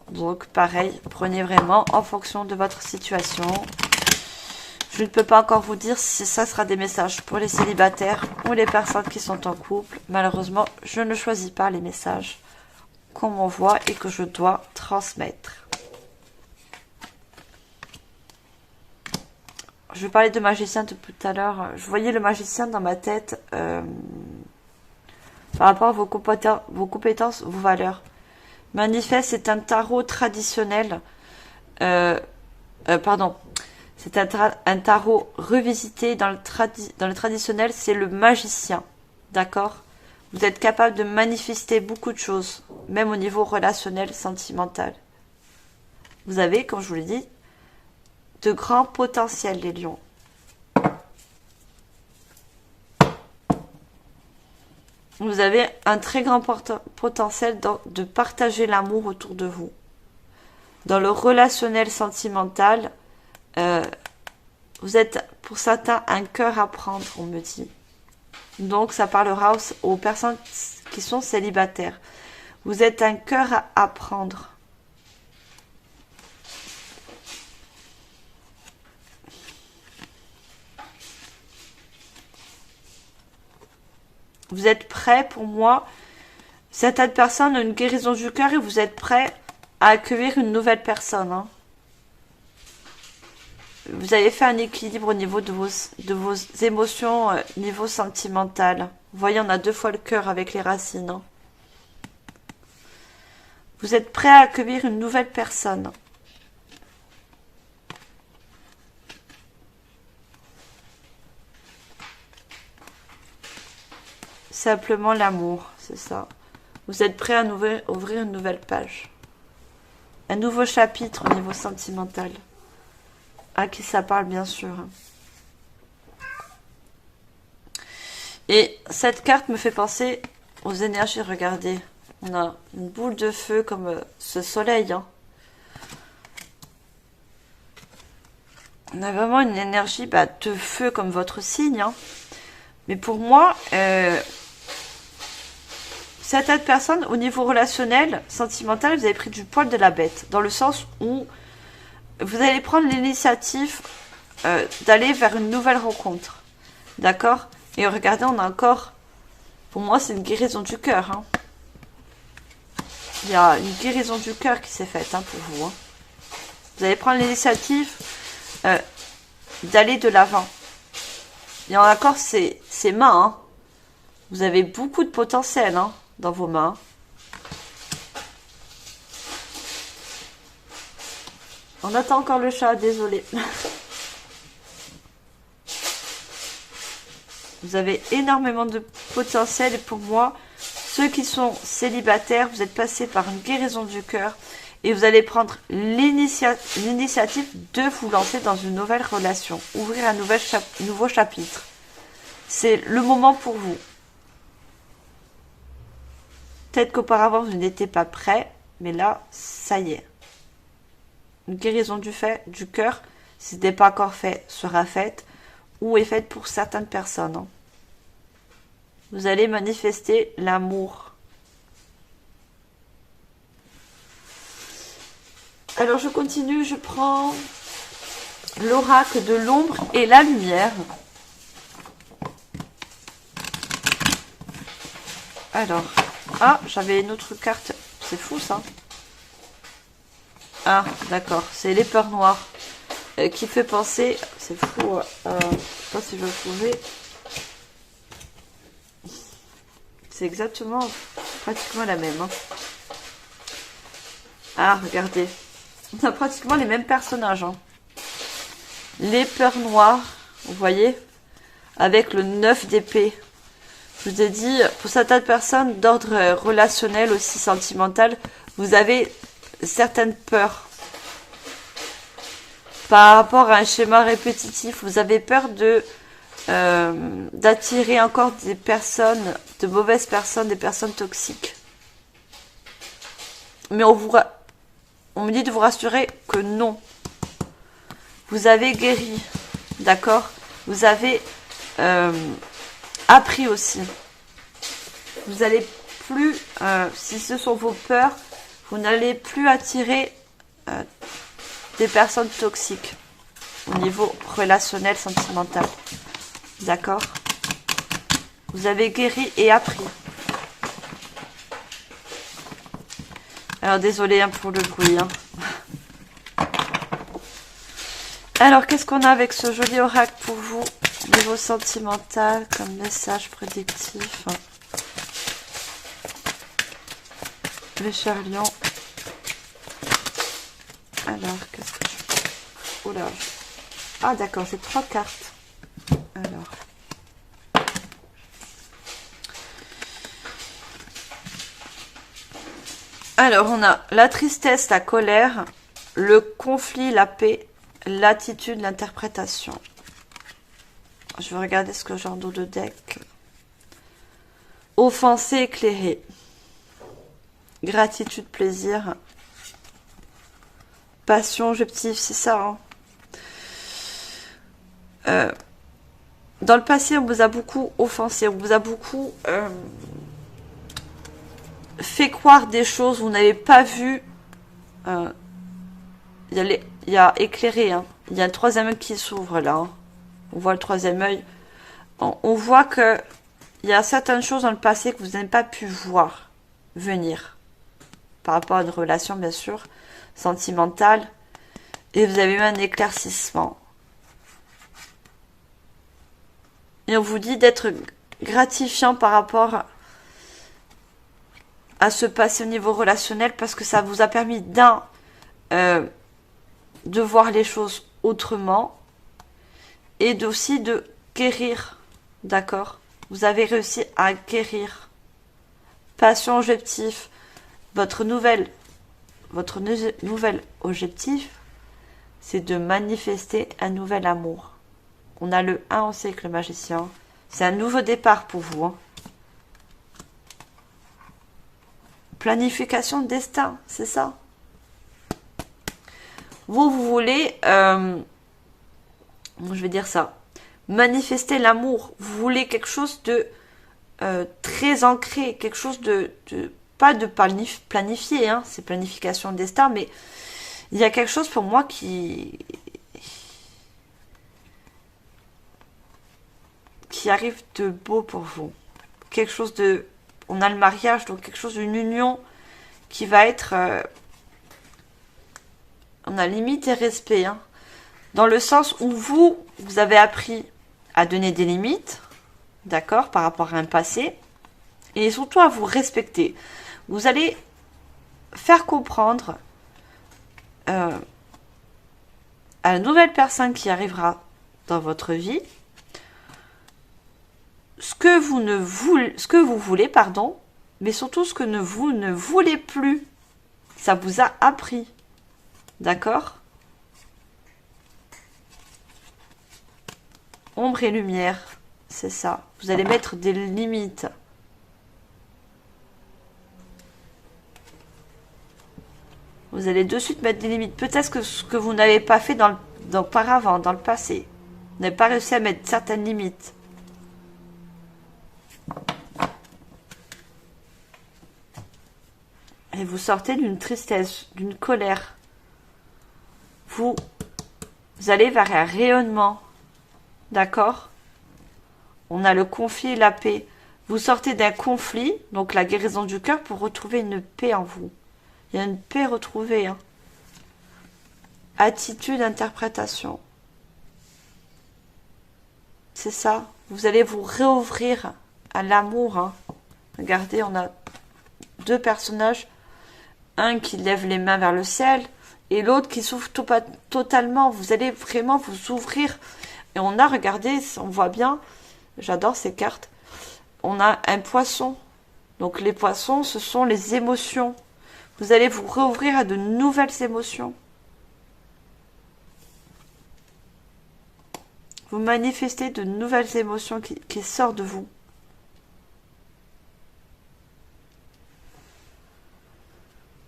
Donc pareil, prenez vraiment en fonction de votre situation. Je ne peux pas encore vous dire si ça sera des messages pour les célibataires ou les personnes qui sont en couple. Malheureusement, je ne choisis pas les messages qu'on m'envoie et que je dois transmettre. Je vais parler de magicien depuis tout à l'heure. Je voyais le magicien dans ma tête par rapport à vos compétences, vos valeurs. Manifeste, c'est un tarot traditionnel. Pardon. C'est un tarot revisité. Dans le traditionnel, c'est le magicien. D'accord? Vous êtes capable de manifester beaucoup de choses, même au niveau relationnel, sentimental. Vous avez, comme je vous l'ai dit, de grands potentiels, les lions. Vous avez un très grand potentiel de partager l'amour autour de vous. Dans le relationnel sentimental, vous êtes pour certains un cœur à prendre, on me dit. Donc ça parlera aux personnes qui sont célibataires. Vous êtes un cœur à prendre. Vous êtes prêts pour moi. Certaines personnes ont une guérison du cœur et vous êtes prêts à accueillir une nouvelle personne. Hein. Vous avez fait un équilibre au niveau de vos émotions, niveau sentimental. Vous voyez, on a 2 fois le cœur avec les racines. Hein. Vous êtes prêt à accueillir une nouvelle personne. Simplement l'amour, c'est ça. Vous êtes prêt à ouvrir une nouvelle page. Un nouveau chapitre au niveau sentimental. À qui ça parle, bien sûr. Et cette carte me fait penser aux énergies. Regardez, on a une boule de feu comme ce soleil. Hein. On a vraiment une énergie de feu comme votre signe. Hein. Mais pour moi, certaines personnes, au niveau relationnel, sentimental, vous avez pris du poil de la bête. Dans le sens où vous allez prendre l'initiative d'aller vers une nouvelle rencontre. D'accord? Et regardez, on a encore... Pour moi, c'est une guérison du cœur. Hein. Il y a une guérison du cœur qui s'est faite pour vous. Hein. Vous allez prendre l'initiative d'aller de l'avant. Et encore, c'est mains. Hein. Vous avez beaucoup de potentiel dans vos mains. On attend encore le chat, désolé. Vous avez énormément de potentiel et pour moi, ceux qui sont célibataires, vous êtes passés par une guérison du cœur et vous allez prendre l'initiative de vous lancer dans une nouvelle relation, ouvrir un nouveau chapitre. C'est le moment pour vous. Peut-être qu'auparavant, vous n'étiez pas prêt, mais là, ça y est. Une guérison du cœur, si ce n'est pas encore fait, sera faite ou est faite pour certaines personnes. Hein. Vous allez manifester l'amour. Alors je continue, je prends l'oracle de l'ombre et la lumière. Alors, j'avais une autre carte, c'est fou ça. Ah, d'accord, c'est les peurs noires qui fait penser, c'est fou, je sais pas si je vais trouver. C'est exactement, pratiquement la même. Hein. Ah, regardez, on a pratiquement les mêmes personnages. Hein. Les peurs noires, vous voyez, avec le 9 d'épée. Je vous ai dit, pour certaines personnes d'ordre relationnel, aussi sentimental, vous avez certaines peurs. Par rapport à un schéma répétitif, vous avez peur d'attirer encore des personnes, de mauvaises personnes, des personnes toxiques. Mais on me dit de vous rassurer que non. Vous avez guéri, d'accord? Vous avez appris aussi. Vous n'allez plus, si ce sont vos peurs, vous n'allez plus attirer des personnes toxiques au niveau relationnel, sentimental. D'accord? Vous avez guéri et appris. Alors, désolé pour le bruit. Hein. Alors, qu'est-ce qu'on a avec ce joli oracle pour vous? Niveau sentimental, comme message prédictif. Les chers lions. Alors, qu'est-ce que je... Oula. Ah, d'accord, j'ai 3 cartes. Alors, on a la tristesse, la colère, le conflit, la paix, l'attitude, l'interprétation. Je vais regarder ce que j'ai en dos de deck. Offensé, éclairé. Gratitude, plaisir. Passion, objectif, c'est ça. Hein. Dans le passé, on vous a beaucoup offensé. On vous a beaucoup fait croire des choses que vous n'avez pas vues. Il y a éclairé. Hein. Il y a un 3e œil qui s'ouvre là. Hein. On voit le 3e œil. On voit que il y a certaines choses dans le passé que vous n'avez pas pu voir venir. par rapport à une relation, bien sûr, sentimentale. Et vous avez eu un éclaircissement. Et on vous dit d'être gratifiant par rapport à ce passé au niveau relationnel parce que ça vous a permis de voir les choses autrement et aussi de guérir, d'accord? Vous avez réussi à guérir. Passion, objectif, votre nouvel objectif, c'est de manifester un nouvel amour. On a le 1 aussi avec le magicien. C'est un nouveau départ pour vous. Hein. Planification de destin, c'est ça. Vous voulez, je vais dire ça, manifester l'amour. Vous voulez quelque chose de très ancré, quelque chose pas de planifié, hein, c'est planification de destin, mais il y a quelque chose pour moi qui arrive de beau pour vous. Quelque chose de... On a le mariage, donc quelque chose d'une union qui va être... on a limite et respect, hein, dans le sens où vous avez appris à donner des limites, d'accord, par rapport à un passé, et surtout à vous respecter. Vous allez faire comprendre à la nouvelle personne qui arrivera dans votre vie ce que vous voulez, pardon, mais surtout ce que vous ne voulez plus. Ça vous a appris, d'accord? Ombre et lumière, c'est ça. Vous allez mettre des limites. Vous allez de suite mettre des limites. Peut-être que ce que vous n'avez pas fait auparavant, dans le passé. Vous n'avez pas réussi à mettre certaines limites. Et vous sortez d'une tristesse, d'une colère. Vous allez vers un rayonnement. D'accord? On a le conflit et la paix. Vous sortez d'un conflit, donc la guérison du cœur, pour retrouver une paix en vous. Il y a une paix retrouvée. Hein. Attitude, interprétation. C'est ça. Vous allez vous réouvrir à l'amour. Hein. Regardez, on a deux personnages. Un qui lève les mains vers le ciel et l'autre qui s'ouvre totalement. Vous allez vraiment vous ouvrir. Et on a, regardez, on voit bien, j'adore ces cartes, on a un poisson. Donc les poissons, ce sont les émotions. Vous allez vous réouvrir à de nouvelles émotions. Vous manifestez de nouvelles émotions qui sortent de vous.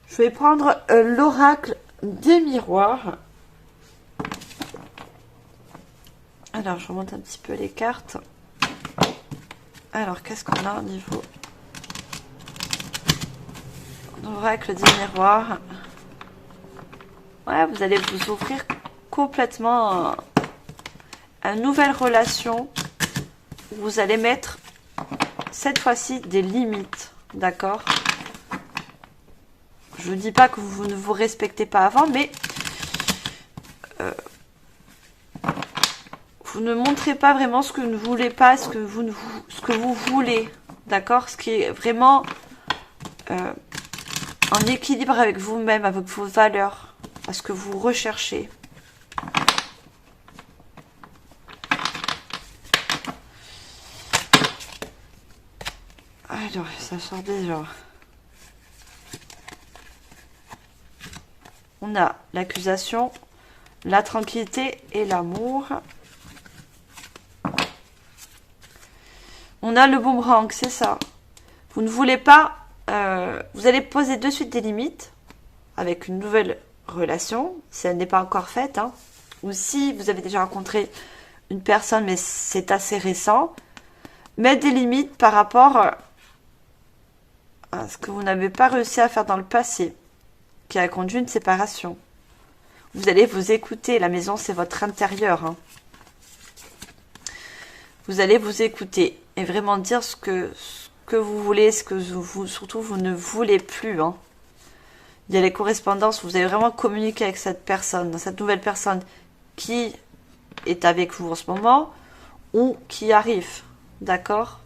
Je vais prendre l'oracle des miroirs. Alors, je remonte un petit peu les cartes. Alors, qu'est-ce qu'on a au niveau l'oracle des miroirs? Ouais, vous allez vous ouvrir complètement à une nouvelle relation. Vous allez mettre, cette fois-ci, des limites. D'accord? Je ne dis pas que vous ne vous respectez pas avant, mais vous ne montrez pas vraiment ce que vous ne voulez pas, ce que vous voulez. D'accord? Ce qui est vraiment en équilibre avec vous-même, avec vos valeurs, à ce que vous recherchez. Alors, ça sort déjà. On a l'accusation, la tranquillité et l'amour. On a le boomerang, c'est ça. Vous ne voulez pas... vous allez poser de suite des limites avec une nouvelle relation, si elle n'est pas encore faite. Hein. Ou si vous avez déjà rencontré une personne, mais c'est assez récent. Mettre des limites par rapport à ce que vous n'avez pas réussi à faire dans le passé, qui a conduit à une séparation. Vous allez vous écouter. La maison, c'est votre intérieur. Hein. Vous allez vous écouter et vraiment dire ce que vous voulez, ce que surtout vous ne voulez plus. Hein. Il y a les correspondances, vous avez vraiment communiqué avec cette personne, cette nouvelle personne qui est avec vous en ce moment ou qui arrive, d'accord?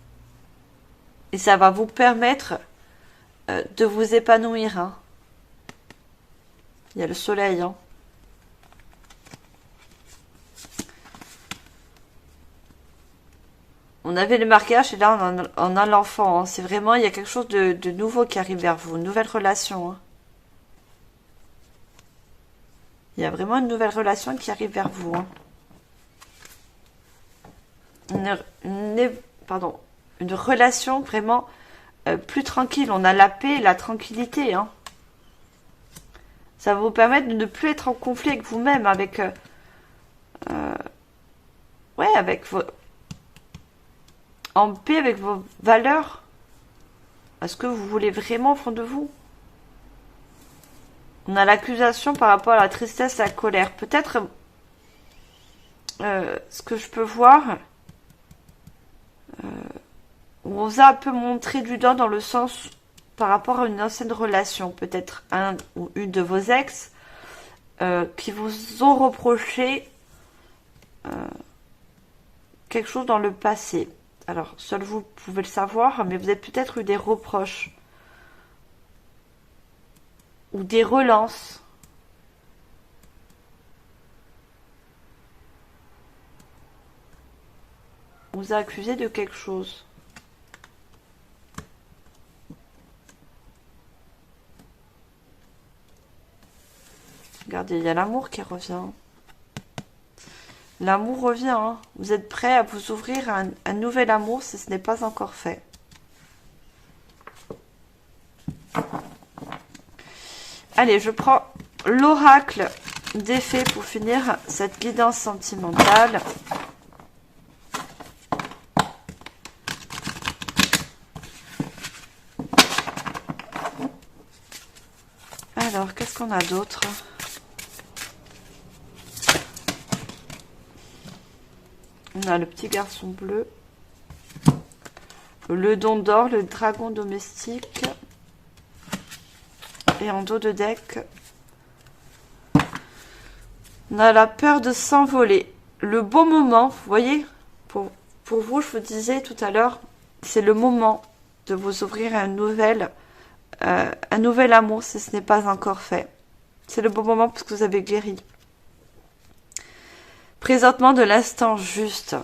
Et ça va vous permettre de vous épanouir. Hein. Il y a le soleil. Hein. On avait le mariage et là on a l'enfant. Hein. C'est vraiment, il y a quelque chose de nouveau qui arrive vers vous, une nouvelle relation. Hein. Il y a vraiment une nouvelle relation qui arrive vers vous. Hein. Une relation vraiment plus tranquille. On a la paix et la tranquillité. Hein. Ça va vous permettre de ne plus être en conflit avec vous-même, avec avec en paix avec vos valeurs. Est-ce que vous voulez vraiment au fond de vous? On a l'accusation par rapport à la tristesse et la colère. Peut-être ce que je peux voir, on vous a un peu montré du doigt dans le sens par rapport à une ancienne relation. Peut-être un ou une de vos ex qui vous ont reproché quelque chose dans le passé. Alors, seul vous pouvez le savoir, mais vous avez peut-être eu des reproches ou des relances. On vous a accusé de quelque chose. Regardez, il y a l'amour qui revient. L'amour revient. Hein. Vous êtes prêt à vous ouvrir à un nouvel amour si ce n'est pas encore fait. Allez, je prends l'oracle des fées pour finir cette guidance sentimentale. Alors, qu'est-ce qu'on a d'autre ? On a le petit garçon bleu, le don d'or, le dragon domestique, et en dos de deck, on a la peur de s'envoler. Le bon moment, vous voyez, pour vous, je vous disais tout à l'heure, c'est le moment de vous ouvrir à un nouvel amour si ce n'est pas encore fait. C'est le bon moment parce que vous avez guéri. Présentement, de l'instant juste,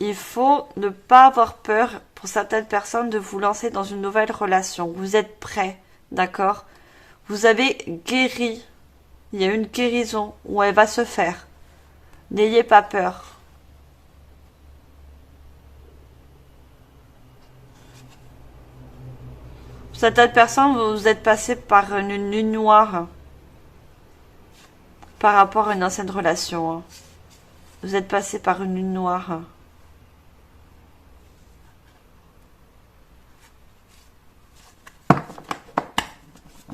il faut ne pas avoir peur pour certaines personnes de vous lancer dans une nouvelle relation. Vous êtes prêts, d'accord? Vous avez guéri. Il y a une guérison où elle va se faire. N'ayez pas peur. Pour certaines personnes, vous êtes passé par une nuit noire par rapport à une ancienne relation. Vous êtes passé par une lune noire.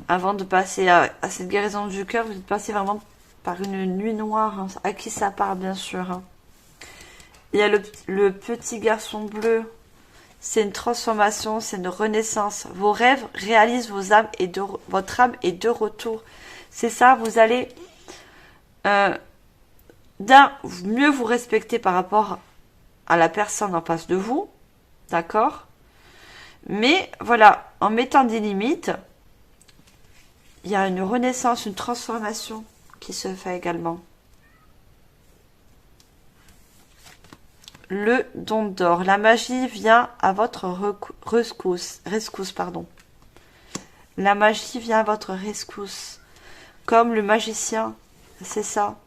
Avant de passer à cette guérison du cœur, vous êtes passé vraiment par une nuit noire. À qui ça parle, bien sûr. Il y a le petit garçon bleu. C'est une transformation, c'est une renaissance. Vos rêves réalisent vos âmes et votre âme est de retour. C'est ça, vous allez mieux vous respecter par rapport à la personne en face de vous, d'accord? Mais voilà, en mettant des limites, il y a une renaissance, une transformation qui se fait également. Le don d'or, la magie vient à votre rescousse. La magie vient à votre rescousse, comme le magicien, c'est ça.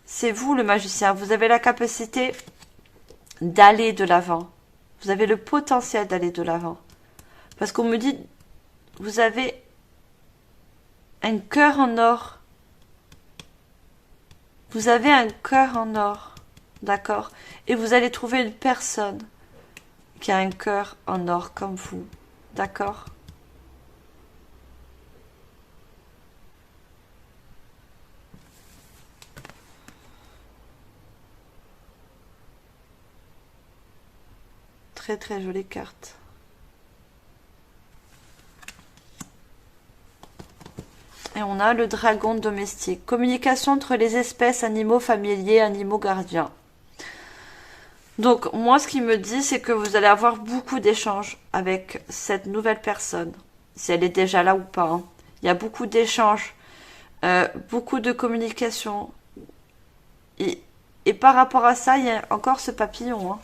C'est vous le magicien, vous avez la capacité d'aller de l'avant. Vous avez le potentiel d'aller de l'avant. Parce qu'on me dit, vous avez un cœur en or. Vous avez un cœur en or, d'accord? Et vous allez trouver une personne qui a un cœur en or comme vous, d'accord? Très très jolie carte. Et on a le dragon domestique. Communication entre les espèces, animaux familiers, animaux gardiens. Donc, moi, ce qu'il me dit, c'est que vous allez avoir beaucoup d'échanges avec cette nouvelle personne. Si elle est déjà là ou pas. Hein. Il y a beaucoup d'échanges. Beaucoup de communication. Et par rapport à ça, il y a encore ce papillon. Hein.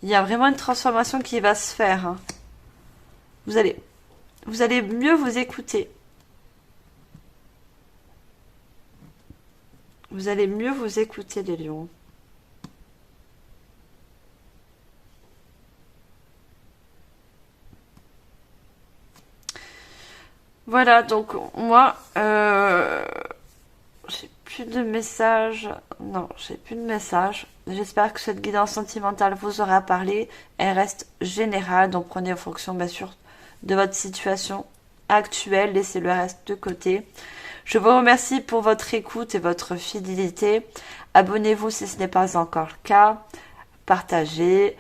Il y a vraiment une transformation qui va se faire. Hein. Vous allez mieux vous écouter. Vous allez mieux vous écouter, les lions. Voilà, donc moi, j'ai plus de messages. Non, j'ai plus de messages. J'espère que cette guidance sentimentale vous aura parlé. Elle reste générale, donc prenez en fonction, bien sûr, de votre situation actuelle. Laissez le reste de côté. Je vous remercie pour votre écoute et votre fidélité. Abonnez-vous si ce n'est pas encore le cas. Partagez,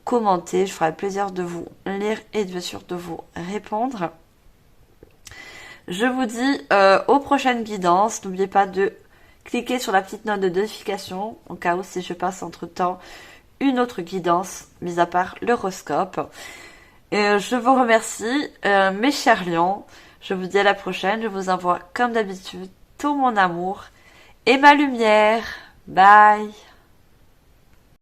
commentez. Je ferai le plaisir de vous lire et bien sûr de vous répondre. Je vous dis aux prochaines guidances. N'oubliez pas de cliquer sur la petite note de notification au cas où si je passe entre temps une autre guidance, mis à part l'horoscope. Je vous remercie, mes chers lions. Je vous dis à la prochaine. Je vous envoie comme d'habitude tout mon amour et ma lumière. Bye!